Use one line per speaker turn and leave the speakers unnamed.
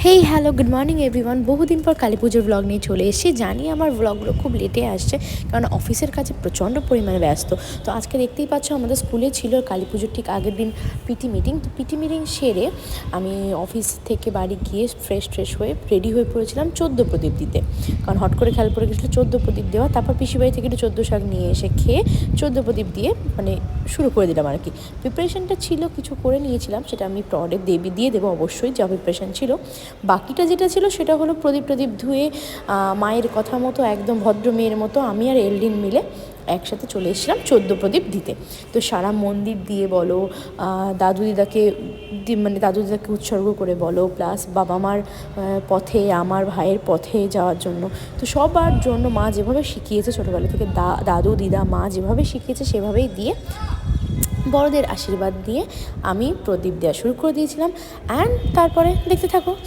Hey hello good morning everyone. বহুদিন পর কালী পুজোর ব্লগ নিয়ে চলে এসেছি। জানি আমার ব্লগগুলো খুব লেটে আসছে, কারণ অফিসের কাজে প্রচণ্ড পরিমাণে ব্যস্ত। তো আজকে দেখতেই পাচ্ছ আমাদের স্কুলে ছিল কালী পুজোর ঠিক আগের দিন পিটি মিটিং। তো পিটি মিটিং সেরে আমি অফিস থেকে বাড়ি গিয়ে ফ্রেশ হয়ে রেডি হয়ে পড়েছিলাম 14 প্রদীপ দিতে, কারণ হট করে খেয়াল পড়ে গেছিলো 14 প্রদীপ দেওয়া। তারপর পিসিবাড়ি থেকে একটু 14 শাক নিয়ে এসে খেয়ে 14 প্রদীপ দিয়ে মানে শুরু করে দিলাম আর কি। প্রিপারেশনটা ছিল, কিছু করে নিয়েছিলাম, সেটা আমি পরে দিয়ে দেবো অবশ্যই, যা প্রিপারেশন ছিল। বাকিটা যেটা ছিল সেটা হলো প্রদীপ ধুয়ে মায়ের কথা মতো একদম ভদ্র মেয়ের মতো আমি আর এলডিন মিলে একসাথে চলে এসেছিলাম 14 প্রদীপ দিতে। তো সারা মন্দির দিয়ে বলো, দাদু দিদাকে উৎসর্গ করে বলো, প্লাস বাবা মার পথে, আমার ভাইয়ের পথে যাওয়ার জন্য, তো সবার জন্য মা যেভাবে শিখিয়েছে ছোটোবেলা থেকে, দাদু দিদা মা যেভাবে শিখিয়েছে সেভাবেই দিয়ে বড়দের আশীর্বাদ দিয়ে আমি প্রদীপ দেওয়া শুরু করে দিয়েছিলাম। অ্যান্ড তারপরে দেখতে থাকো।